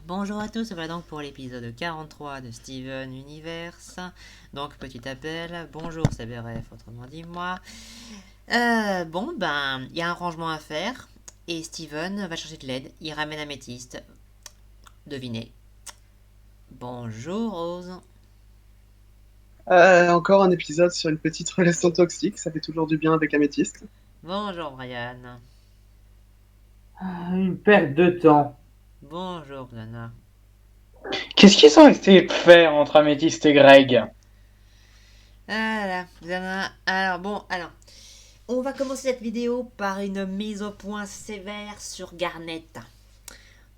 Bonjour à tous, voilà donc pour l'épisode 43 de Steven Universe. Donc petit appel, bonjour CBRF, autrement dit moi. Il y a un rangement à faire et Steven va chercher de l'aide, il ramène Améthyste. Devinez. Bonjour Rose. Encore un épisode sur une petite relation toxique, ça fait toujours du bien avec Améthyste. Bonjour Brian. Une perte de temps. Bonjour Lana. Qu'est-ce qu'ils ont essayé de faire entre Améthyste et Greg? Voilà, Lana. Alors, on va commencer cette vidéo par une mise au point sévère sur Garnet.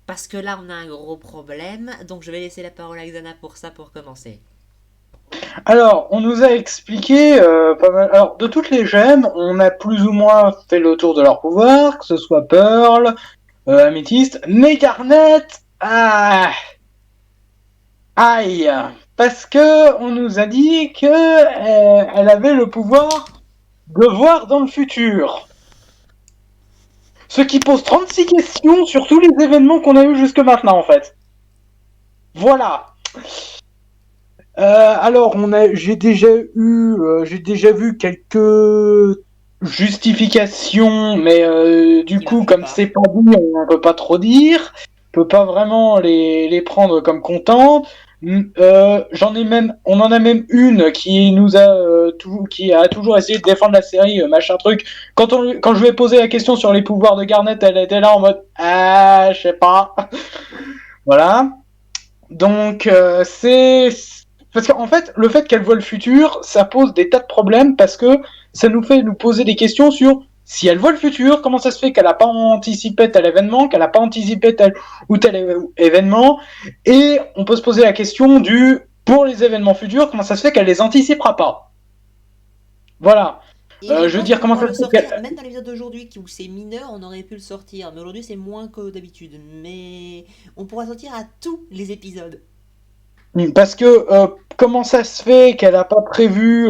Parce que là, on a un gros problème, donc je vais laisser la parole à Xana pour ça, pour commencer. Alors, on nous a expliqué pas mal. Alors, de toutes les gemmes, on a plus ou moins fait le tour de leur pouvoir, que ce soit Pearl, Améthyste, mais Garnet, aïe, parce que on nous a dit que elle avait le pouvoir de voir dans le futur. Ce qui pose 36 questions sur tous les événements qu'on a eu jusque maintenant, en fait. Voilà. Alors, j'ai déjà vu quelques justifications, mais du Qui coup, marche comme pas. c'est pas dit, on peut pas trop dire, on peut pas vraiment les prendre comme comptantes. On en a même une qui nous a qui a toujours essayé de défendre la série, machin truc. Quand je lui ai posé la question sur les pouvoirs de Garnet, elle était là en mode, je sais pas. Voilà. Donc c'est parce qu'en fait, le fait qu'elle voit le futur, ça pose des tas de problèmes parce que ça nous fait nous poser des questions sur si elle voit le futur, comment ça se fait qu'elle n'a pas anticipé tel événement, qu'elle n'a pas anticipé tel ou tel événement, et on peut se poser la question du pour les événements futurs, comment ça se fait qu'elle les anticipera pas. Voilà. Et je Je veux pense dire, qu'on comment pourra ça le se fait sortir, même dans l'épisode d'aujourd'hui, où c'est mineur, on aurait pu le sortir. Mais aujourd'hui, c'est moins que d'habitude. Mais on pourra sortir à tous les épisodes. parce que comment ça se fait qu'elle a pas prévu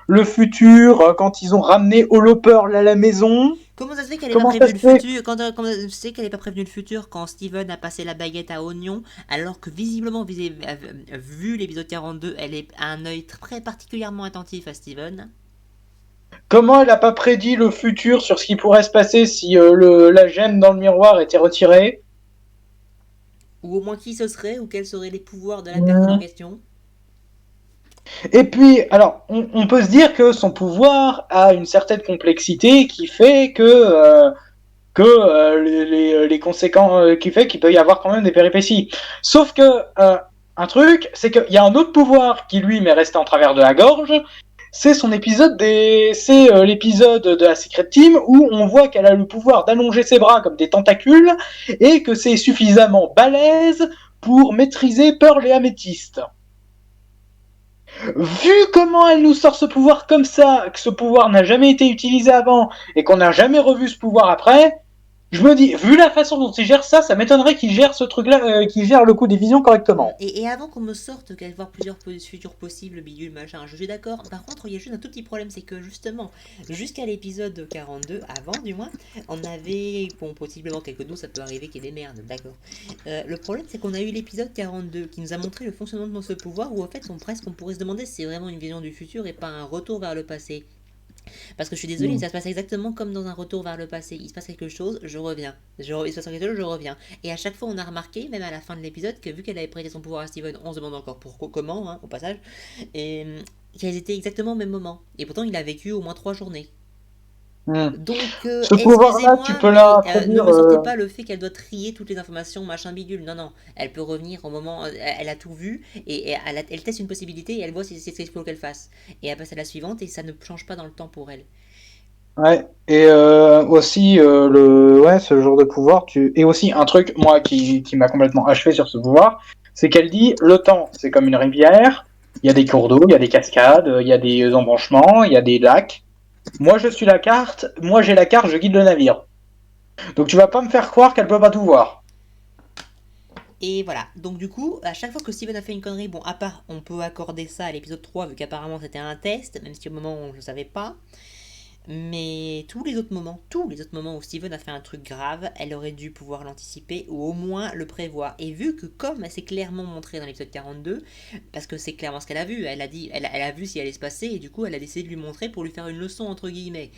le futur quand ils ont ramené Holopearl à la maison? Comment ça se fait qu'elle n'ait pas Comment ça prévu se le fait? futur comment ça se fait qu'elle n'ait pas prévenu le futur quand Steven a passé la baguette à Oignon, alors que visiblement, vu l'épisode 42, elle est à un œil très particulièrement attentif à Steven. Comment elle a pas prédit le futur sur ce qui pourrait se passer si la gemme dans le miroir était retirée? Ou au moins qui ce serait, ou quels seraient les pouvoirs de la personne en question. Et puis, alors, on peut se dire que son pouvoir a une certaine complexité qui fait que les conséquences, qui fait qu'il peut y avoir quand même des péripéties. Sauf que un truc, c'est qu'il y a un autre pouvoir qui lui m'est resté en travers de la gorge. C'est l'épisode de la Secret Team où on voit qu'elle a le pouvoir d'allonger ses bras comme des tentacules et que c'est suffisamment balèze pour maîtriser Pearl et Améthyste. Vu comment elle nous sort ce pouvoir comme ça, que ce pouvoir n'a jamais été utilisé avant et qu'on n'a jamais revu ce pouvoir après, je me dis, vu la façon dont il gère ça, ça m'étonnerait qu'il gère ce truc-là, qu'il gère le coup des visions correctement. Et avant qu'on me sorte qu'elle va voir plusieurs futurs possibles, bidule, machin, je suis d'accord. Par contre, il y a juste un tout petit problème, c'est que justement, jusqu'à l'épisode 42, avant du moins, on avait, bon, possiblement quelques nous, ça peut arriver qu'il y ait des merdes, d'accord. Le problème, c'est qu'on a eu l'épisode 42 qui nous a montré le fonctionnement de ce pouvoir, où en fait, on pourrait se demander si c'est vraiment une vision du futur et pas un retour vers le passé. Parce que je suis désolée, mais ça se passe exactement comme dans un retour vers le passé. Il se passe quelque chose, je reviens. Il se passe quelque chose, je reviens. Et à chaque fois, on a remarqué, même à la fin de l'épisode, que vu qu'elle avait prêté son pouvoir à Steven, on se demande encore pourquoi, comment, hein, au passage, et qu'elles étaient exactement au même moment. Et pourtant, il a vécu au moins 3 journées. Hmm. Donc, Ce pouvoir-là, tu excusez-moi, peux mais ne l'introduire. me sortez pas le fait qu'elle doit trier toutes les informations, machin bidule. Non, non, elle peut revenir au moment. Elle a tout vu et elle teste une possibilité et elle voit si c'est ce qu'il faut qu'elle fasse. Et elle passe à la suivante et ça ne change pas dans le temps pour elle. Ouais. Et aussi ouais, ce genre de pouvoir, et aussi un truc moi qui m'a complètement achevé sur ce pouvoir, c'est qu'elle dit le temps, c'est comme une rivière. Il y a des cours d'eau, il y a des cascades, il y a des embranchements, il y a des lacs. Moi, je suis la carte. Moi, j'ai la carte, je guide le navire. Donc, tu vas pas me faire croire qu'elle peut pas tout voir. Et voilà, donc du coup, à chaque fois que Steven a fait une connerie, bon, à part, on peut accorder ça à l'épisode 3, vu qu'apparemment c'était un test, même si au moment où on ne le savait pas. Mais tous les autres moments où Steven a fait un truc grave, elle aurait dû pouvoir l'anticiper ou au moins le prévoir. Et vu que comme elle s'est clairement montrée dans l'épisode 42, parce que c'est clairement ce qu'elle a vu, elle a vu ce qui allait se passer et du coup elle a décidé de lui montrer pour lui faire une leçon entre guillemets.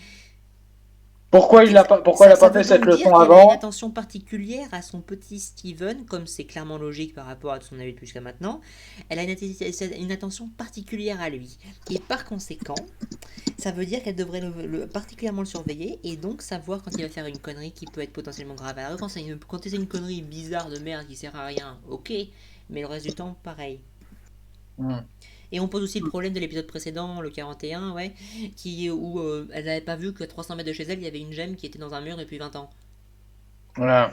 Pourquoi elle n'a pas fait cette leçon Elle a une avant? attention particulière à son petit Steven, comme c'est clairement logique par rapport à tout ce qu'on a vu jusqu'à maintenant. Elle a une attention particulière à lui. Et par conséquent, ça veut dire qu'elle devrait particulièrement le surveiller et donc savoir quand il va faire une connerie qui peut être potentiellement grave. Alors quand c'est une connerie bizarre de merde qui sert à rien, ok, mais le reste du temps, pareil. Et on pose aussi le problème de l'épisode précédent, le 41, ouais, où elle n'avait pas vu qu'à 300 mètres de chez elle, il y avait une gemme qui était dans un mur depuis 20 ans. Voilà.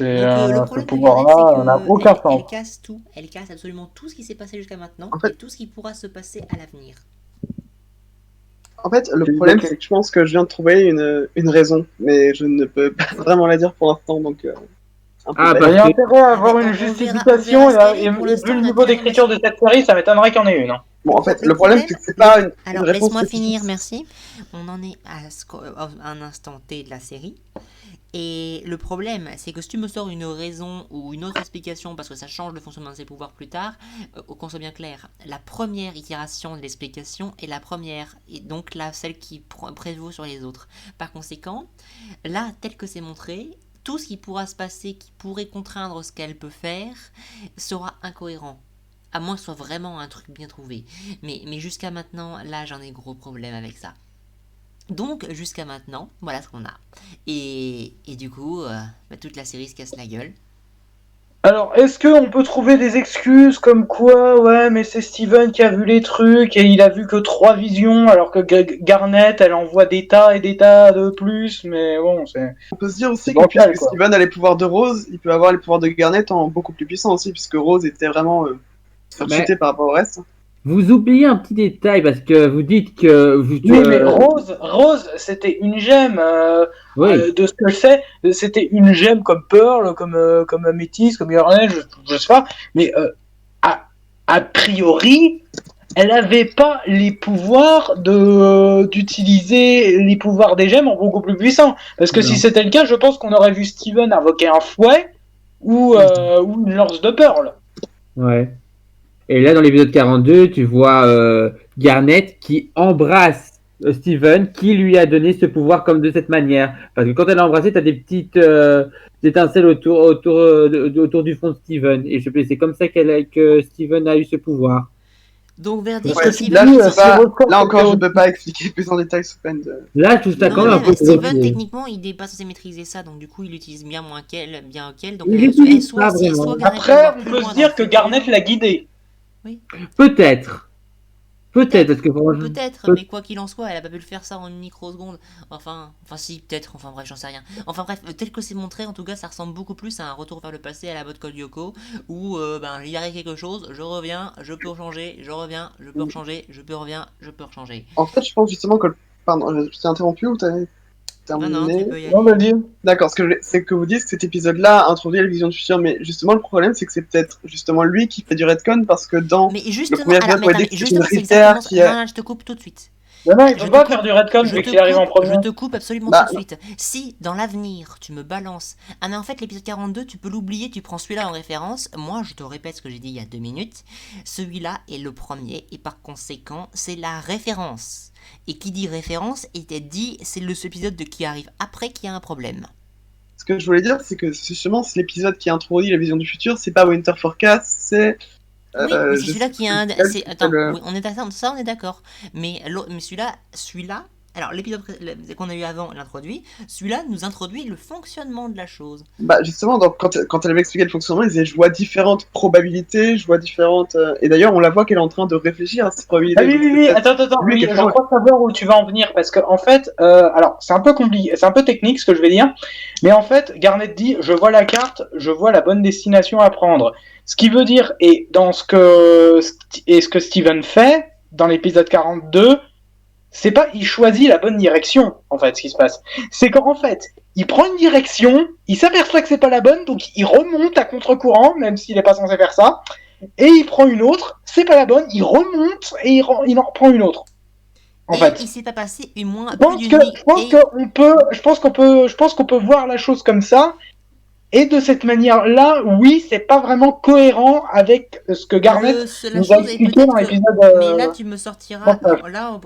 Le problème ce pouvoir-là n'a aucun sens. Elle casse absolument tout ce qui s'est passé jusqu'à maintenant En fait, et tout ce qui pourra se passer à l'avenir. En fait, le problème, c'est que je pense que je viens de trouver une raison, mais je ne peux pas vraiment la dire pour l'instant, donc... il y a intérêt à avoir une justification, et vu le niveau d'écriture de cette série, ça m'étonnerait qu'il y en ait une. Bon, en fait, le problème, c'est que c'est pas une Alors, réponse laisse-moi spécifique. finir, merci. On en est à un instant T de la série. Et le problème, c'est que si tu me sors une raison ou une autre explication, parce que ça change le fonctionnement de ses pouvoirs plus tard, qu'on soit bien clair, la première itération de l'explication est la première, et donc celle qui prévaut sur les autres. Par conséquent, là, tel que c'est montré, tout ce qui pourra se passer, qui pourrait contraindre ce qu'elle peut faire, sera incohérent. À moins que ce soit vraiment un truc bien trouvé. Mais jusqu'à maintenant, là, j'en ai gros problème avec ça. Donc, jusqu'à maintenant, voilà ce qu'on a. Et du coup, toute la série se casse la gueule. Alors, est-ce qu'on peut trouver des excuses comme quoi, ouais, mais c'est Steven qui a vu les trucs et il a vu que 3 visions, alors que Garnet, elle envoie des tas et des tas de plus, mais bon, c'est... On peut se dire aussi que puisque Steven a les pouvoirs de Rose, il peut avoir les pouvoirs de Garnet en beaucoup plus puissant aussi, puisque Rose était vraiment surcutée par rapport au reste. Vous oubliez un petit détail parce que vous dites que... Oui, mais Rose, c'était une gemme. De ce que je sais, c'était une gemme comme Pearl, comme Améthyste, comme Garnet, je sais pas. Mais a priori, elle n'avait pas les pouvoirs d'utiliser les pouvoirs des gemmes en beaucoup plus puissants. Parce que si c'était le cas, je pense qu'on aurait vu Steven invoquer un fouet ou une lance de Pearl. Ouais. Et là, dans l'épisode 42, tu vois Garnet qui embrasse Steven, qui lui a donné ce pouvoir comme de cette manière. Parce que quand elle l'a embrassé, tu as des petites étincelles autour du front de Steven. Et c'est comme ça que Steven a eu ce pouvoir. Donc, verdict, là, encore, je ne peux pas expliquer plus en détail sous peine de... Là, tout ça, quand même. Steven, techniquement, il n'est pas censé maîtriser ça, donc du coup, il utilise bien moins qu'elle. Donc, après, on peut se dire que Garnet l'a guidé. Oui. Peut-être, parce que mais quoi qu'il en soit, elle a pas pu le faire ça en une microseconde. Enfin si, peut-être, enfin bref, j'en sais rien. Enfin bref, tel que c'est montré, en tout cas, ça ressemble beaucoup plus à un retour vers le passé à la mode Code Lyoko, où il arrive quelque chose, je reviens, je peux changer, je reviens, je peux rechanger, je peux reviens, je peux rechanger. En fait, je pense justement que... Pardon, je t'ai interrompu ou t'as terminé? Non, tu peux y aller. D'accord, c'est que vous dites que cet épisode-là introduit la vision du futur, mais justement le problème c'est que c'est peut-être justement lui qui fait du retcon parce que dans le premier épisode, on dit que c'est une Ritter qui a... Non, je te coupe tout de suite. Non, il ne faut pas faire du retcon vu qu'il arrive en premier. Je te coupe absolument tout de suite. Si, dans l'avenir, tu me balances... Ah mais en fait, l'épisode 42, tu peux l'oublier, tu prends celui-là en référence. Moi, je te répète ce que j'ai dit il y a 2 minutes. Celui-là est le premier, et par conséquent, c'est la référence. Et qui dit référence, était dit, c'est l'épisode qui arrive après qui a un problème. Ce que je voulais dire, c'est que justement, c'est l'épisode qui introduit la vision du futur, c'est pas Winter Forecast, c'est... Oui, mais c'est celui-là qui a un... oui, on est d'accord. Mais celui-là... Alors, l'épisode qu'on a eu avant l'introduit, celui-là nous introduit le fonctionnement de la chose. Bah justement, donc, quand elle avait expliqué le fonctionnement, elle disait je vois différentes probabilités, je vois différentes... Et d'ailleurs, on la voit qu'elle est en train de réfléchir à ces probabilités. Ah oui, attends, oui, je crois savoir où tu vas en venir, parce qu'en fait, alors, c'est un peu compliqué, c'est un peu technique ce que je vais dire, mais en fait, Garnet dit, je vois la carte, je vois la bonne destination à prendre. Ce qui veut dire, et ce que Steven fait, dans l'épisode 42, c'est pas il choisit la bonne direction, en fait, ce qui se passe. C'est qu'en fait, il prend une direction, il s'aperçoit que c'est pas la bonne, donc il remonte à contre-courant, même s'il est pas censé faire ça, et il prend une autre, c'est pas la bonne, il remonte et il en reprend une autre. En fait. Il s'est pas passé une moins. Je pense qu'on peut voir la chose comme ça. Et de cette manière-là, oui, c'est pas vraiment cohérent avec ce que Garnet nous a expliqué dans l'épisode. Mais là, tu me sortiras. Là,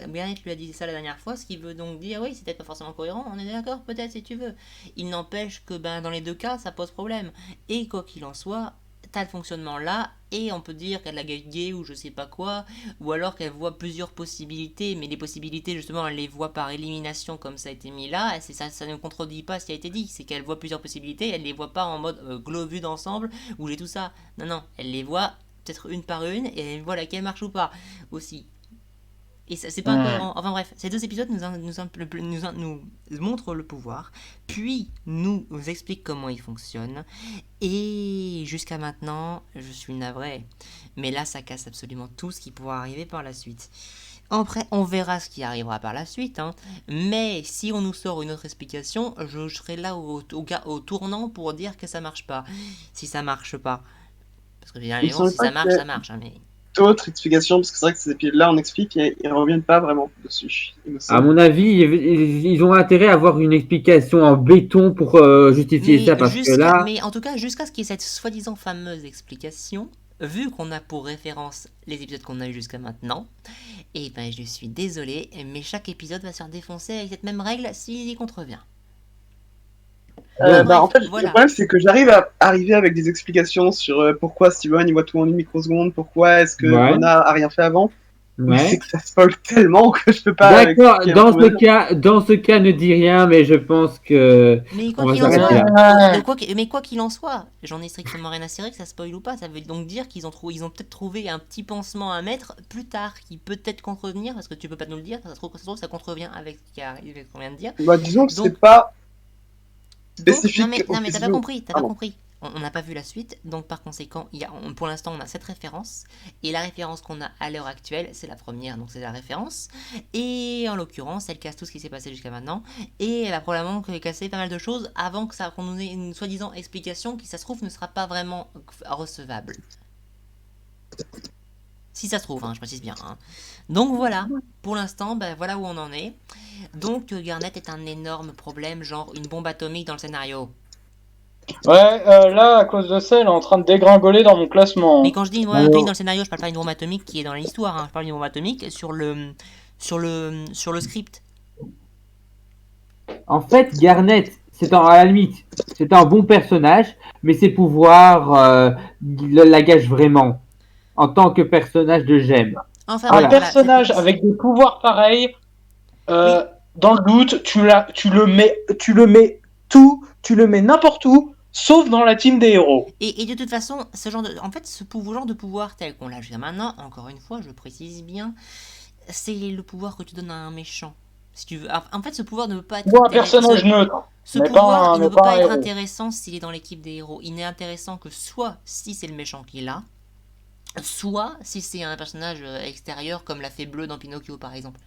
Garnet lui a dit ça la dernière fois, ce qui veut donc dire, oui, c'est peut-être pas forcément cohérent. On est d'accord, peut-être si tu veux. Il n'empêche que, dans les deux cas, ça pose problème. Et quoi qu'il en soit, t'as le fonctionnement là, et on peut dire qu'elle a gagné ou je sais pas quoi, ou alors qu'elle voit plusieurs possibilités, mais les possibilités justement elle les voit par élimination comme ça a été mis là, et ça ne contredit pas ce qui a été dit, c'est qu'elle voit plusieurs possibilités, elle les voit pas en mode vue d'ensemble, où j'ai tout ça, non, elle les voit peut-être une par une, et elle voit laquelle marche ou pas, aussi. Et ça, c'est pas cohérent. Enfin bref, ces deux épisodes nous montrent le pouvoir, puis nous expliquent comment il fonctionne, et jusqu'à maintenant, je suis navré. Mais là, ça casse absolument tout ce qui pourra arriver par la suite. Après, on verra ce qui arrivera par la suite, hein. Mais si on nous sort une autre explication, je serai là au tournant pour dire que ça marche pas. Si ça marche pas. Parce que généralement, si ça marche, ça marche. Hein, mais... D'autres explications, parce que c'est vrai que ces épisodes-là, on explique et ils reviennent pas vraiment dessus. À mon avis, ils ont intérêt à avoir une explication en béton pour justifier ça, parce que là... Mais en tout cas, jusqu'à ce qu'il y ait cette soi-disant fameuse explication, vu qu'on a pour référence les épisodes qu'on a eu jusqu'à maintenant, et je suis désolé, mais chaque épisode va se faire défoncer avec cette même règle s'il y contrevient. En fait, le problème, c'est que j'arrive à arriver avec des explications sur pourquoi Steven il voit tout en une microseconde, pourquoi est-ce que Mona a rien fait avant. Mais c'est que ça spoil tellement que je peux pas. D'accord, dans ce cas, ne dis rien, mais je pense que. Mais quoi qu'il en soit, j'en ai strictement rien à cirer que ça spoil ou pas. Ça veut donc dire qu'ils ont peut-être trouvé un petit pansement à mettre plus tard qui peut peut-être contrevenir, parce que tu peux pas nous le dire, ça se trouve ça contrevient avec ce qu'on vient de dire. Disons que c'est pas. Spécifique. Non mais t'as pas compris. On n'a pas vu la suite, donc par conséquent, pour l'instant on a cette référence, et la référence qu'on a à l'heure actuelle, c'est la première, donc c'est la référence, et en l'occurrence, elle casse tout ce qui s'est passé jusqu'à maintenant, et elle va probablement casser pas mal de choses avant qu'on nous ait une soi-disant explication qui, ça se trouve, ne sera pas vraiment recevable. Si ça se trouve, je précise bien. Donc voilà, pour l'instant, voilà où on en est. Donc Garnet est un énorme problème, genre une bombe atomique dans le scénario. Ouais, là, à cause de ça, elle est en train de dégringoler dans mon classement. Mais quand je dis une bombe atomique dans le scénario, je parle pas d'une bombe atomique qui est dans l'histoire, je parle d'une bombe atomique sur le script. En fait, Garnet, à la limite, c'est un bon personnage, mais ses pouvoirs la gâchent vraiment. En tant que personnage de Gemme. Enfin, un personnage avec des pouvoirs pareils, dans le doute, tu le mets n'importe où, sauf dans la team des héros. Et de toute façon, ce genre de pouvoir tel qu'on l'a jusqu'à maintenant, encore une fois, je précise bien, c'est le pouvoir que tu donnes à un méchant. Si tu veux. En fait, ce pouvoir ne peut pas être. Un personnage neutre. Ce pouvoir, il ne peut pas être intéressant s'il est dans l'équipe des héros. Il n'est intéressant que soit si c'est le méchant qui l'a, soit si c'est un personnage extérieur comme la fée bleue dans Pinocchio par exemple.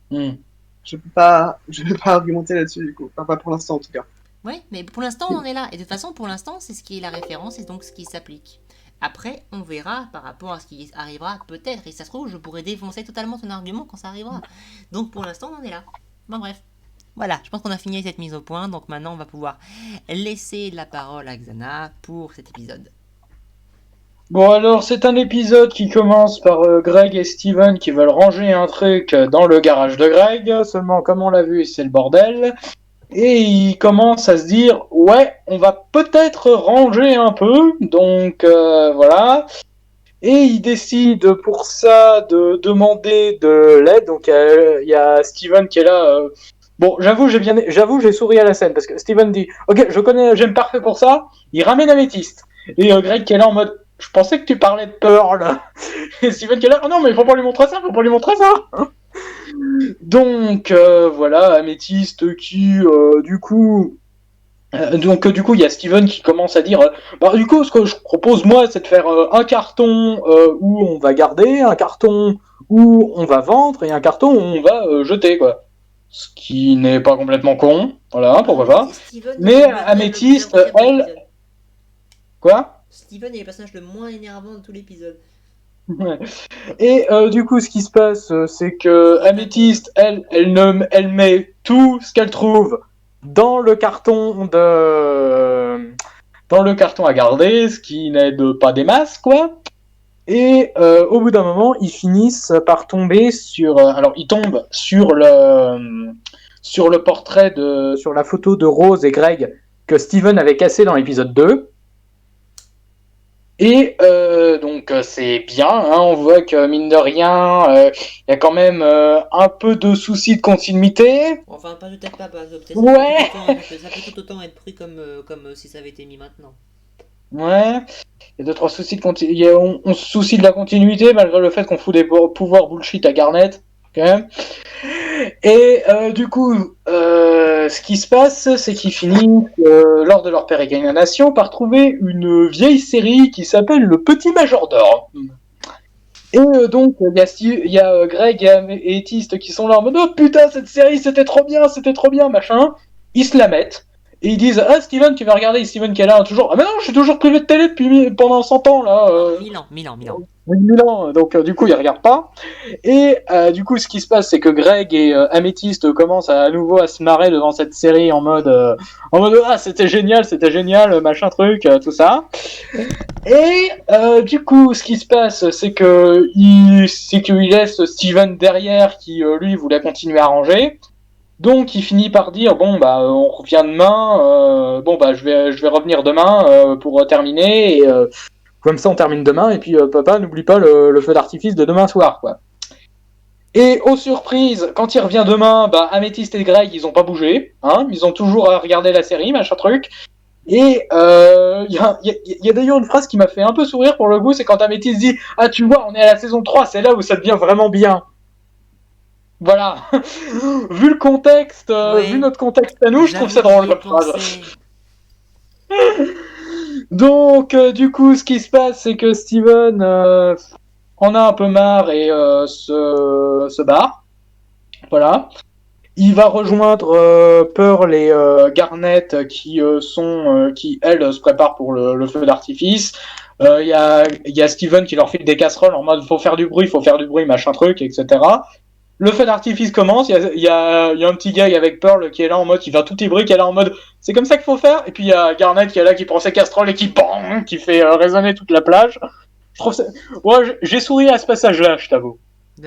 Je peux pas argumenter là-dessus du coup, enfin, pas pour l'instant en tout cas. Ouais, mais pour l'instant on en est là, et de toute façon pour l'instant c'est ce qui est la référence et donc ce qui s'applique. Après on verra par rapport à ce qui arrivera peut-être, et ça se trouve je pourrais défoncer totalement ton argument quand ça arrivera. Donc pour l'instant on en est là. Bon bref. Voilà, je pense qu'on a fini cette mise au point, donc maintenant on va pouvoir laisser la parole à Xana pour cet épisode. Bon alors, c'est un épisode qui commence par Greg et Steven qui veulent ranger un truc dans le garage de Greg, seulement comme on l'a vu, c'est le bordel. Et ils commencent à se dire, ouais, on va peut-être ranger un peu, donc voilà. Et ils décident pour ça de demander de l'aide, donc il y a Steven qui est là... Bon, j'avoue, j'ai souri à la scène, parce que Steven dit, ok, j'aime parfait pour ça, il ramène Améthyste. Et Greg qui est là en mode, je pensais que tu parlais de peur, là. Et Steven qui est là, oh non, mais faut pas lui montrer ça. Donc, voilà, Améthyste qui, du coup, il y a Steven qui commence à dire, du coup, ce que je propose, moi, c'est de faire un carton où on va garder, un carton où on va vendre, et un carton où on va jeter, quoi. Ce qui n'est pas complètement con, voilà, pourquoi pas. Mais Améthyste, elle... Quoi ? Steven est le personnage le moins énervant de tout l'épisode. Ouais. Et du coup, ce qui se passe, c'est que Améthyste, elle met tout ce qu'elle trouve dans le carton à garder, ce qui n'aide pas des masses, quoi. Et au bout d'un moment, ils finissent par tomber sur. Alors, ils tombent sur le portrait sur la photo de Rose et Greg que Steven avait cassé dans l'épisode 2. Et donc c'est bien, hein, on voit que mine de rien, il y a quand même un peu de soucis de continuité. Enfin, peut-être pas, peut-être Ouais. ça peut tout autant être pris comme si ça avait été mis maintenant. Ouais, il y a 2-3 soucis de continuité. On se soucie de la continuité malgré le fait qu'on fout des pouvoirs bullshit à Garnet, quand même. Et du coup, ce qui se passe, c'est qu'ils finissent, lors de leur pérégrination, par trouver une vieille série qui s'appelle Le Petit Majordome. Et donc, il y a Greg et Améthyste qui sont là en mode « Oh putain, cette série, c'était trop bien, machin !» Ils se la mettent. Et ils disent « Ah, Steven, tu vas regarder ?» Et Steven qui est là toujours « Ah mais non, je suis toujours privé de télé pendant 100 ans, là 1000 ans. Oui, 1000 ans, donc du coup, ils regardent pas. Et du coup, ce qui se passe, c'est que Greg et Améthyste commencent à nouveau à se marrer devant cette série en mode ah, c'était génial, machin truc, tout ça. Et du coup, ce qui se passe, c'est qu'il laisse Steven derrière, qui lui voulait continuer à ranger. Donc, il finit par dire bon bah on revient demain. Je vais revenir demain pour terminer. Et comme ça, on termine demain. Et puis papa, n'oublie pas le feu d'artifice de demain soir, quoi. Et aux surprises, quand il revient demain, bah Améthyste et Greg, ils ont pas bougé, hein. Ils ont toujours regardé la série, machin truc. Et y a d'ailleurs une phrase qui m'a fait un peu sourire pour le coup, c'est quand Améthyste dit « Ah, tu vois, on est à la saison 3, c'est là où ça devient vraiment bien. » Voilà. Vu le contexte, vu notre contexte à nous, je trouve ça drôle comme phrase. Donc, du coup, ce qui se passe, c'est que Steven en a un peu marre et se barre. Voilà. Il va rejoindre Pearl et Garnet qui elles se préparent pour le feu d'artifice. Il y a Steven qui leur file des casseroles en mode faut faire du bruit, machin truc, etc. Le feu d'artifice commence, il y a un petit gars avec Pearl qui est là en mode, qui va tout ébrer, qui est là en mode c'est comme ça qu'il faut faire. Et puis il y a Garnet qui est là, qui prend ses casseroles et qui fait résonner toute la plage. Je trouve ça... Ouais, j'ai souri à ce passage-là, je t'avoue.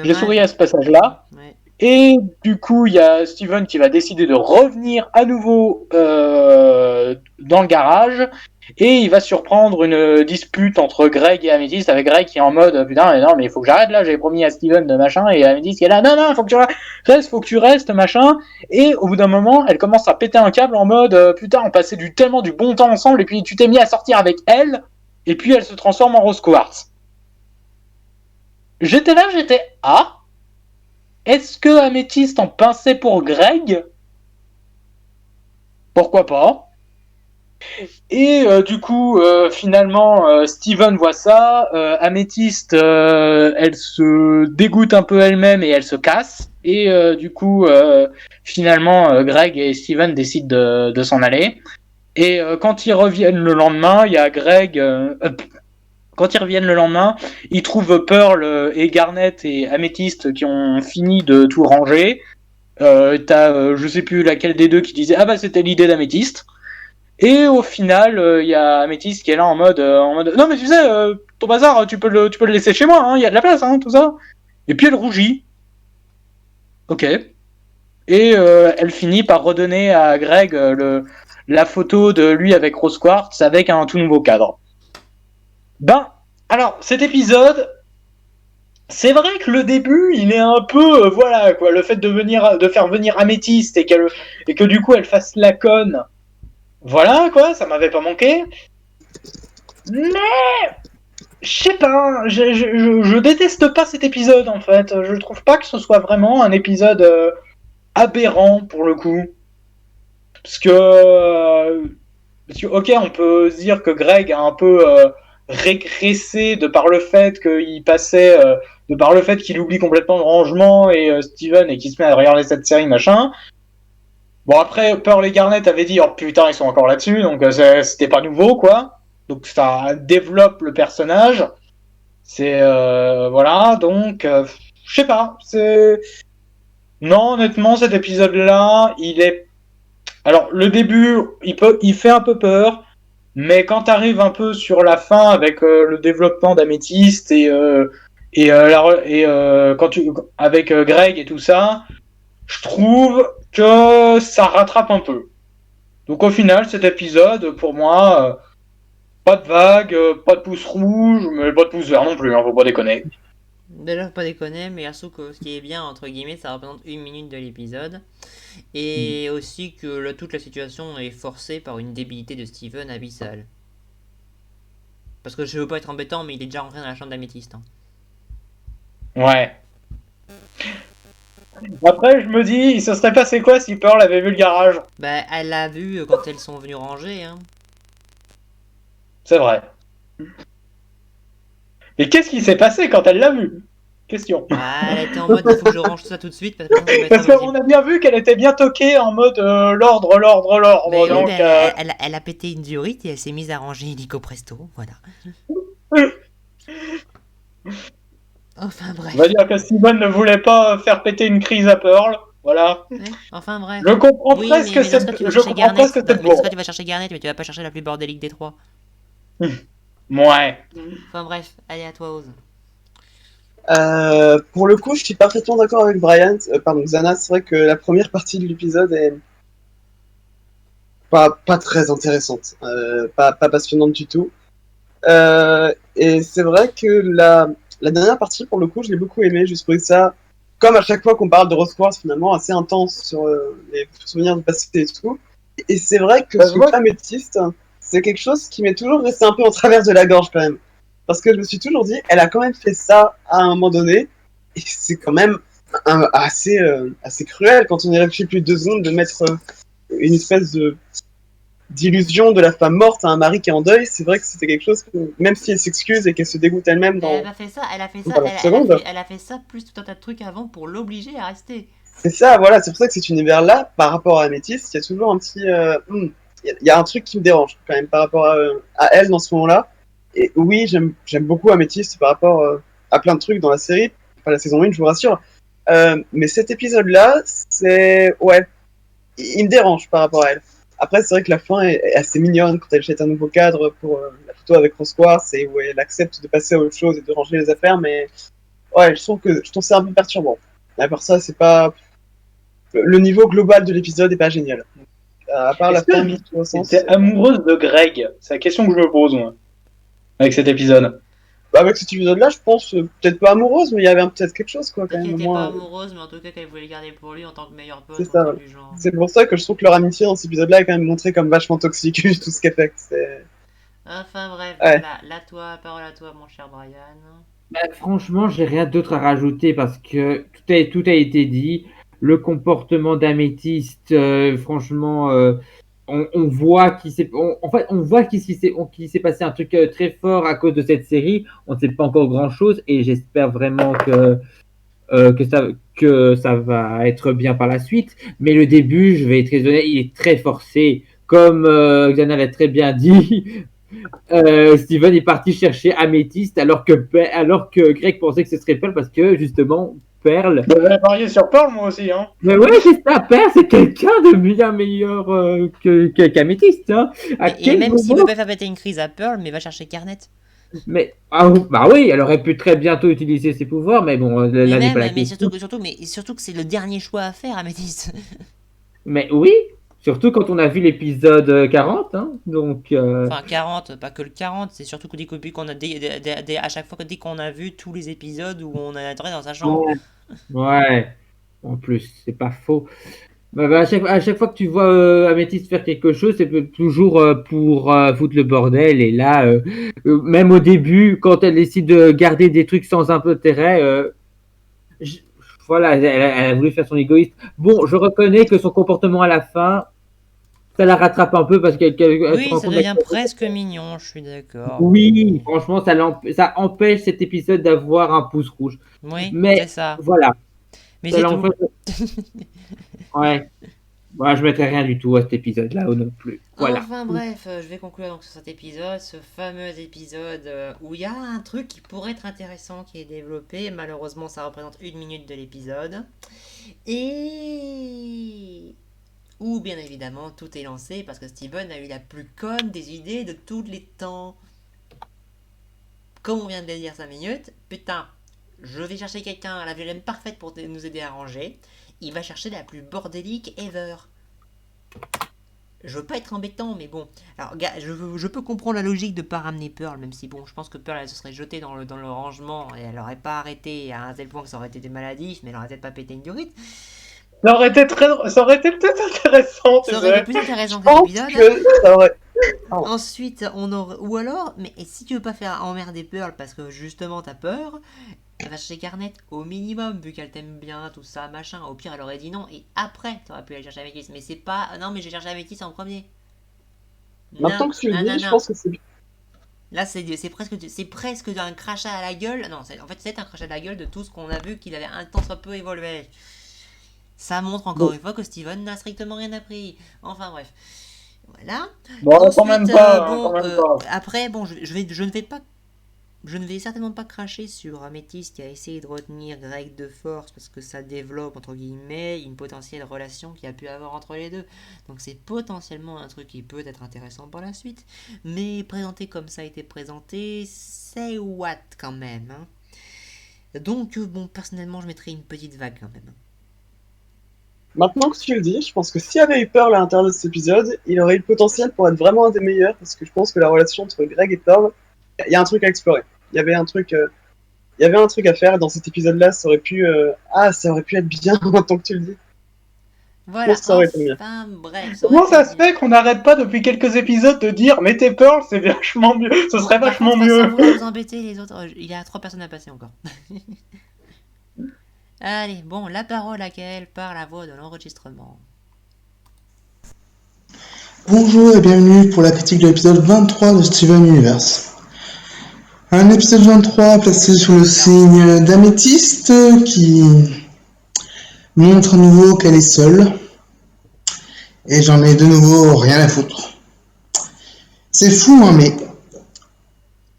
J'ai souri à ce passage-là. Ouais. Et du coup, il y a Steven qui va décider de revenir à nouveau dans le garage. Et il va surprendre une dispute entre Greg et Améthyste, avec Greg qui est en mode putain, mais non, mais il faut que j'arrête là, j'avais promis à Steven de machin, et Améthyste qui est là, non, faut que tu restes, machin. Et au bout d'un moment, elle commence à péter un câble en mode putain, on passait tellement du bon temps ensemble, et puis tu t'es mis à sortir avec elle, et puis elle se transforme en Rose Quartz. J'étais est-ce que Améthyste en pinçait pour Greg ? Pourquoi pas ? Et du coup, finalement, Steven voit ça. Améthyste, elle se dégoûte un peu elle-même et elle se casse. Et du coup, finalement, Greg et Steven décident de s'en aller. Et quand ils reviennent le lendemain, il y a Greg... Quand ils reviennent le lendemain, ils trouvent Pearl et Garnet et Améthyste qui ont fini de tout ranger. T'as je sais plus laquelle des deux qui disait ah bah c'était l'idée d'Améthyste. Et au final, y a Améthyste qui est là en mode non mais tu sais ton bazar tu peux le laisser chez moi, il y a de la place, tout ça. Et puis elle rougit. Ok. Et elle finit par redonner à Greg la photo de lui avec Rose Quartz avec un tout nouveau cadre. Ben, alors, cet épisode, c'est vrai que le début, il est un peu, voilà, quoi, le fait de faire venir Améthyste et que du coup, elle fasse la conne, voilà, quoi, ça m'avait pas manqué. Mais, je sais pas, je déteste pas cet épisode, en fait. Je trouve pas que ce soit vraiment un épisode aberrant, pour le coup. Parce que, ok, on peut se dire que Greg a un peu... régressé de par le fait qu'il passait, de par le fait qu'il oublie complètement le rangement et Steven et qu'il se met à regarder cette série machin. Bon après Pearl et Garnet avaient dit oh putain ils sont encore là-dessus donc c'était pas nouveau quoi. donc ça développe le personnage. C'est voilà, donc je sais pas. Non, honnêtement, cet épisode-là, il est. Alors le début, il fait un peu peur, mais quand t'arrives un peu sur la fin avec le développement d'Améthyste quand avec Greg et tout ça, je trouve que ça rattrape un peu. Donc au final, cet épisode, pour moi, pas de vague, pas de pouce rouge, mais pas de pouce vert non plus, hein, faut pas déconner. Déjà, faut pas déconner, mais surtout que ce qui est bien, entre guillemets, ça représente 1 minute de l'épisode. Et aussi que toute la situation est forcée par une débilité de Steven abyssale. Parce que je veux pas être embêtant, mais il est déjà rentré dans la chambre d'Améthyste. Hein. Ouais. Après, je me dis, il se serait passé quoi si Pearl avait vu le garage? Bah, elle l'a vu quand elles sont venues ranger. Hein. C'est vrai. Et qu'est-ce qui s'est passé quand elle l'a vu? Question. Ah, elle était en mode, il faut que je range tout ça tout de suite. Parce qu'on a bien vu qu'elle était bien toquée en mode l'ordre. Mais donc, oui, elle a pété une diorite et elle s'est mise à ranger illico presto. Voilà. Enfin bref. On va dire que Steven ne voulait pas faire péter une crise à Pearl. Voilà. Ouais, enfin bref. Je comprends Oui, presque mais que c'est bon. Tu vas chercher Garnet, mais tu vas pas chercher la plus bordélique des trois. Ouais. Enfin bref, allez à toi, Oz. Pour le coup, je suis parfaitement d'accord avec Brian. Pardon, Xana, c'est vrai que la première partie de l'épisode est pas très intéressante, pas passionnante du tout. Et c'est vrai que la dernière partie, pour le coup, je l'ai beaucoup aimée. J'ai trouvé ça, comme à chaque fois qu'on parle de Rose Quartz, finalement, assez intense sur les souvenirs du passé et tout. Et c'est vrai que ce Améthyste, c'est quelque chose qui m'est toujours resté un peu en travers de la gorge quand même. Parce que je me suis toujours dit, elle a quand même fait ça à un moment donné, et c'est quand même assez cruel quand on y réfléchit plus de 2 secondes de mettre une espèce d'illusion de la femme morte à un mari qui est en deuil. C'est vrai que c'était quelque chose que, même si elle s'excuse et qu'elle se dégoûte elle-même dans... Elle a fait ça plus tout un tas de trucs avant pour l'obliger à rester. C'est ça, voilà, c'est pour ça que cet univers-là, par rapport à Améthyste, il y a toujours un petit... il y a un truc qui me dérange quand même par rapport à elle dans ce moment-là. Et oui, j'aime beaucoup Améthyste par rapport à plein de trucs dans la série, enfin la saison 1, je vous rassure. Mais cet épisode-là, c'est... Ouais, il me dérange par rapport à elle. Après, c'est vrai que la fin est assez mignonne quand elle jette un nouveau cadre pour la photo avec Rose Quartz et où elle accepte de passer à autre chose et de ranger les affaires, mais ouais, je trouve ça un peu perturbant. À part ça, c'est pas... Le niveau global de l'épisode est pas génial. À part la fin, t'es amoureuse de Greg? C'est la question que je me pose, moi, avec cet épisode. Avec cet épisode-là, je pense peut-être pas amoureuse, mais il y avait peut-être quelque chose, quoi, quand même. Elle était pas amoureuse, mais en tout cas qu'elle voulait le garder pour lui en tant que meilleur pote. C'est ça. Du genre. C'est pour ça que je trouve que leur amitié dans cet épisode-là est quand même montrée comme vachement toxique, tout ce qu'elle fait. Enfin bref, ouais. Parole à toi, mon cher Brian. Bah, franchement, j'ai rien d'autre à rajouter parce que tout a été dit. Le comportement d'Améthyste, franchement, on voit qu'il s'est, on voit qu'il s'est passé un truc très fort à cause de cette série. On ne sait pas encore grand-chose et j'espère vraiment que ça va être bien par la suite. Mais le début, je vais être très honnête, il est très forcé. Comme Xana l'a très bien dit, Steven est parti chercher Améthyste alors que Greg pensait que ce serait Pearl parce que justement Pearl. J'avais parié sur Pearl moi aussi, hein. Mais ouais, c'est ça, Pearl, c'est quelqu'un de bien meilleur qu'Améthyste. Hein. Et même s'il veut pas faire péter une crise à Pearl, mais va chercher Garnet. Mais bah oui, elle aurait pu très bientôt utiliser ses pouvoirs, mais bon, là n'est pas la question. Surtout que c'est le dernier choix à faire, Améthyste. Mais oui. Surtout quand on a vu l'épisode 40, hein, donc... Enfin, 40, pas que le 40, c'est surtout que depuis qu'on a... à chaque fois, dès qu'on a vu tous les épisodes où on a entré dans sa chambre. Ouais, en plus, c'est pas faux. À chaque fois que tu vois Améthyste faire quelque chose, c'est toujours pour foutre le bordel. Et là, même au début, quand elle décide de garder des trucs sans intérêt... Voilà, elle a voulu faire son égoïste. Bon, je reconnais que son comportement à la fin, ça la rattrape un peu parce qu'elle oui, ça devient presque mignon, je suis d'accord. Oui, franchement, ça empêche cet épisode d'avoir un pouce rouge. Oui, mais c'est ça. Voilà. Mais c'est tout. Ouais. Moi, je mettrais rien du tout à cet épisode-là non plus. Voilà. Enfin bref, je vais conclure donc sur cet épisode, ce fameux épisode où il y a un truc qui pourrait être intéressant qui est développé. Malheureusement, ça représente 1 minute de l'épisode. Et où bien évidemment tout est lancé parce que Steven a eu la plus conne des idées de tous les temps. Comme on vient de le dire 5 minutes, putain, je vais chercher quelqu'un à la violette parfaite pour nous aider à ranger. Il va chercher la plus bordélique ever. Je veux pas être embêtant, mais bon. Alors, gars, je peux comprendre la logique de pas ramener Pearl, même si bon, je pense que Pearl elle se serait jetée dans le rangement et elle aurait pas arrêté à un tel point que ça aurait été maladif, mais elle aurait peut-être pas pété une durite. Ça aurait été peut-être intéressant, tu Ça aurait été sais. plus intéressant Je que cet pense épisode. que ça aurait. Ensuite, on aurait. Ou alors, mais si tu veux pas faire emmerder Pearl parce que justement t'as peur, elle va chercher Garnet au minimum, vu qu'elle t'aime bien, tout ça, machin. Au pire, elle aurait dit non, et après, t'aurais pu aller chercher Améthyst. Mais c'est pas. Non, mais j'ai cherché Améthyst en premier. Maintenant Non, que tu le non, dis, non, je non. pense que c'est. Là, c'est presque un crachat à la gueule. Non, en fait, c'est un crachat à la gueule de tout ce qu'on a vu qu'il avait un tant soit peu évolué. Ça montre encore une fois que Steven n'a strictement rien appris. Enfin, bref. Voilà. Bon, quand même Ensuite, pas. bon, quand même pas. après, bon, je ne vais certainement pas cracher sur Améthyst qui a essayé de retenir Greg de force parce que ça développe, entre guillemets, une potentielle relation qu'il y a pu avoir entre les deux. Donc c'est potentiellement un truc qui peut être intéressant par la suite. Mais présenté comme ça a été présenté, c'est what quand même. Hein. Donc bon, personnellement, je mettrais une petite vague quand même. Maintenant que tu le dis, je pense que s'il y avait eu Pearl à l'intérieur de cet épisode, il aurait eu le potentiel pour être vraiment un des meilleurs, parce que je pense que la relation entre Greg et Pearl, il y a un truc à explorer. Il y avait un truc à faire, et dans cet épisode-là, ça aurait pu être bien, tant que tu le dis. Voilà, pense que ça aurait été mieux. enfin bref. Comment ça se fait qu'on n'arrête pas depuis quelques épisodes de dire mettez Pearl, c'est vachement mieux, ce serait Par vachement contre, mieux. sans vouloir vous embêter les autres, il y a 3 personnes à passer encore. Allez, bon, la parole à Gaël par la voix de l'enregistrement. Bonjour et bienvenue pour la critique de l'épisode 23 de Steven Universe. Un épisode 23 placé sous le signe d'Améthyste qui montre à nouveau qu'elle est seule. Et j'en ai de nouveau rien à foutre. C'est fou, hein, mais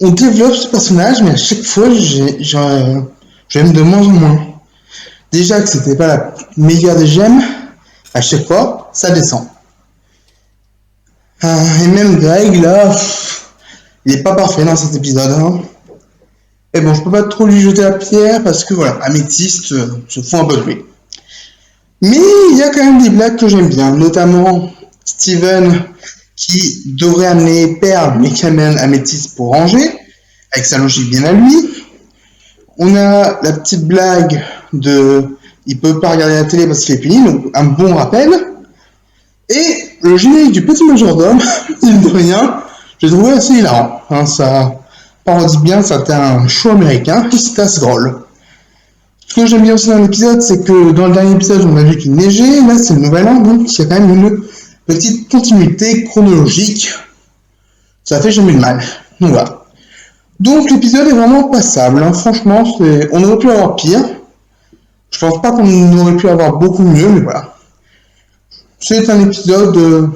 on développe ce personnage, mais à chaque fois, j'aime de moins en moins. Déjà que c'était pas la meilleure des gemmes, à chaque fois, ça descend. Et même Greg, là, il est pas parfait dans cet épisode. Hein. Et bon, je peux pas trop lui jeter la pierre parce que voilà, Améthyste se fout un peu de lui. Mais il y a quand même des blagues que j'aime bien, notamment Steven qui devrait amener Pearl, mais qui amène Améthyste pour ranger, avec sa logique bien à lui. On a la petite blague de il peut pas regarder la télé parce qu'il est puni, donc un bon rappel. Et le générique du petit majordome, mine de rien, j'ai trouvé assez hilarant. Hein, ça parodie bien certains shows américains, et c'est assez drôle. Ce que j'aime bien aussi dans l'épisode, c'est que dans le dernier épisode, on a vu qu'il neigeait, là c'est le nouvel an, donc il y a quand même une petite continuité chronologique. Ça fait jamais de mal. Donc voilà. Donc l'épisode est vraiment passable, hein. Franchement, on aurait pu avoir pire. Je pense pas qu'on aurait pu avoir beaucoup mieux, mais voilà. C'est un épisode...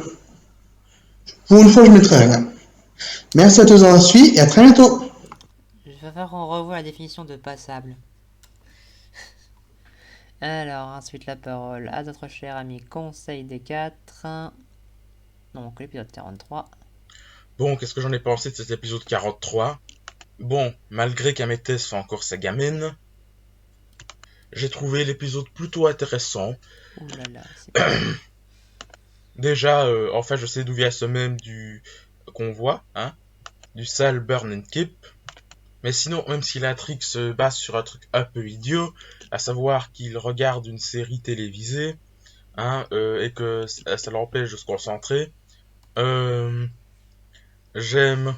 Pour une fois, je mettrai rien. Merci à tous d'avoir suivi et à très bientôt. Je vais faire qu'on revoie la définition de passable. Alors, ensuite la parole à notre cher ami Conseil des 4. Donc, l'épisode 43. Bon, qu'est-ce que j'en ai pensé de cet épisode 43 ? Bon, malgré qu'Améthyst fait encore sa gamine, j'ai trouvé l'épisode plutôt intéressant. Ouh là là, c'est Déjà, en fait, je sais d'où vient ce mème du convoi, hein, du sale Burn and Keep. Mais sinon, même si l'intrigue se base sur un truc un peu idiot, à savoir qu'il regarde une série télévisée, hein, et que ça l'empêche de se concentrer, j'aime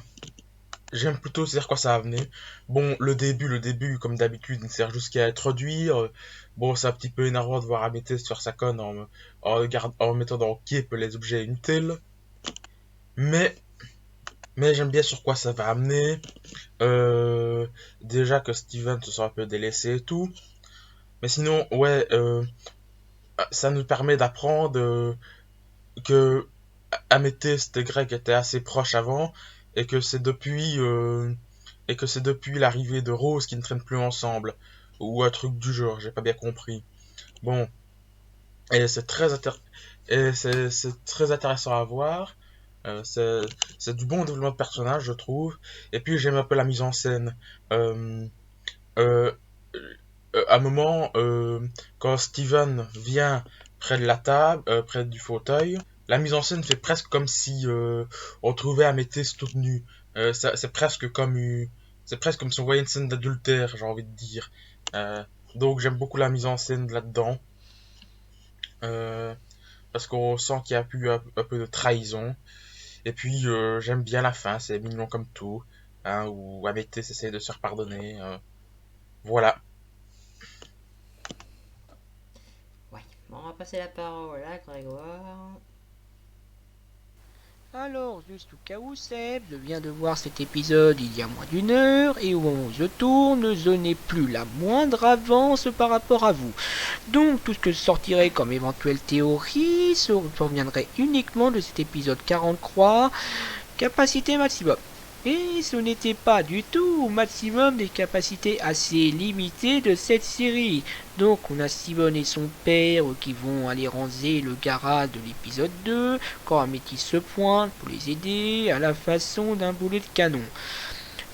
plutôt dire quoi ça va venir. Bon, le début, comme d'habitude, ne sert jusqu'à introduire. Bon, c'est un petit peu énervant de voir Améthyst faire sa conne en mettant dans Keep les objets inutiles. Mais j'aime bien sur quoi ça va amener. Déjà que Steven se sent un peu délaissé et tout. Mais sinon, ouais, ça nous permet d'apprendre que Améthyste et Greg étaient assez proches avant et que c'est depuis l'arrivée de Rose qu'ils ne traînent plus ensemble ou un truc du genre, j'ai pas bien compris. Bon, et c'est très intéressant à voir. C'est du bon développement de personnage, je trouve. Et puis j'aime un peu la mise en scène. Euh, euh, à un moment, quand Steven vient près de la table, près du fauteuil, la mise en scène fait presque comme si on trouvait Améthyste toute nue. C'est presque c'est presque comme si on voyait une scène d'adultère, j'ai envie de dire. Euh, donc j'aime beaucoup la mise en scène là-dedans, euh, parce qu'on sent qu'il y a eu un peu de trahison. Et puis j'aime bien la fin, c'est mignon comme tout, hein, où Améthyste essaie de se faire pardonner. Voilà. Ouais, bon, on va passer la parole à Grégoire. Alors, juste au cas où, Seb, je viens de voir cet épisode il y a moins d'une heure, et au moment où je tourne, je n'ai plus la moindre avance par rapport à vous. Donc, tout ce que je sortirai comme éventuelle théorie proviendrait uniquement de cet épisode 43, capacité maximum. Et ce n'était pas du tout au maximum des capacités assez limitées de cette série. Donc on a Steven et son père qui vont aller ranger le garage de l'épisode 2, quand Améthyste se pointe pour les aider à la façon d'un boulet de canon.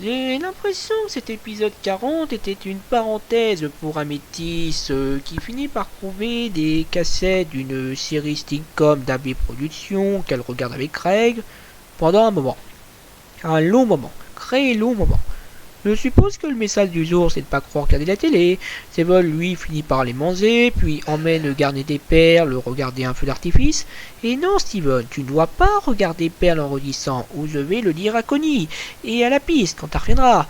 J'ai l'impression que cet épisode 40 était une parenthèse pour Améthyste qui finit par trouver des cassettes d'une série sitcom d'AB Productions qu'elle regarde avec Craig pendant un moment. Un long moment, très long moment. Je suppose que le message du jour c'est de pas croire regarder la télé. Steven lui finit par les manger, puis emmène garder des perles, regarder un feu d'artifice. Et non Steven, tu ne dois pas regarder perles en redissant, ou je vais le dire à Connie, et à la piste quand tu reviendras.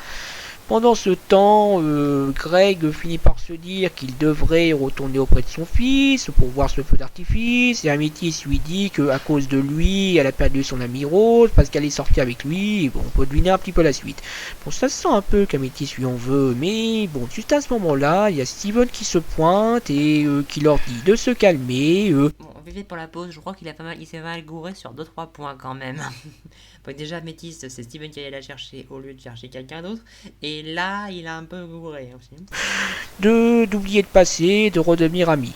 Pendant ce temps, Greg finit par se dire qu'il devrait retourner auprès de son fils pour voir ce feu d'artifice, et Améthyste lui dit qu'à cause de lui, elle a perdu son amie Rose parce qu'elle est sortie avec lui, et bon, on peut deviner un petit peu la suite. Bon, ça se sent un peu qu'Améthyste lui en veut, mais bon, juste à ce moment-là, il y a Steven qui se pointe et qui leur dit de se calmer. Bon, vite fait pour la pause, je crois qu'il s'est pas mal gouré sur 2-3 points quand même. Bon, déjà, Améthyste, c'est Steven qui allait la chercher au lieu de chercher quelqu'un d'autre. Et là, il a un peu gouré aussi. D'oublier de passer, de redevenir amis.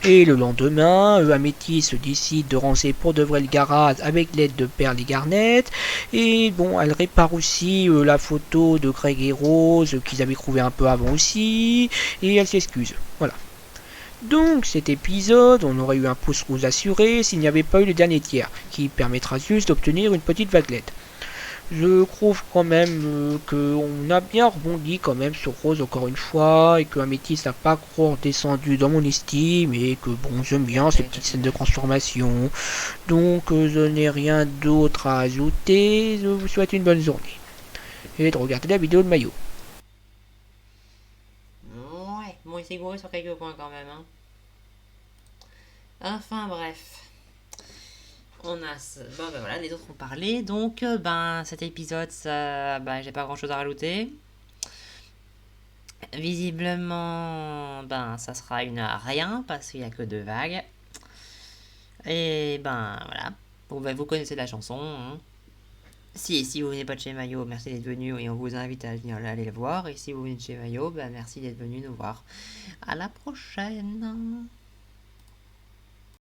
Et le lendemain, Améthyste décide de ranger pour de vrai le garage avec l'aide de Perle et Garnet. Et bon, elle répare aussi la photo de Greg et Rose qu'ils avaient trouvé un peu avant aussi. Et elle s'excuse. Voilà. Donc cet épisode, on aurait eu un pouce rouge assuré s'il n'y avait pas eu le dernier tiers, qui permettra juste d'obtenir une petite vaguelette. Je trouve quand même qu'on a bien rebondi quand même sur Rose encore une fois, et que Améthyste n'a pas trop redescendu dans mon estime, et que bon, j'aime bien ces petites scènes de transformation. Donc je n'ai rien d'autre à ajouter, je vous souhaite une bonne journée. Et de regarder la vidéo de Maillot. Ouais, bon, il s'est gouré sur quelques points quand même. Hein. Enfin bref. On a bon ben voilà, les autres ont parlé, donc ben cet épisode, ça, ben j'ai pas grand chose à rajouter. Visiblement, ben ça sera une rien parce qu'il y a que 2 vagues. Et ben voilà, bon ben vous connaissez la chanson. Hein. Si vous venez pas de chez Maillot, merci d'être venu et on vous invite à venir aller le voir. Et si vous venez de chez Maillot, ben merci d'être venu nous voir. À la prochaine.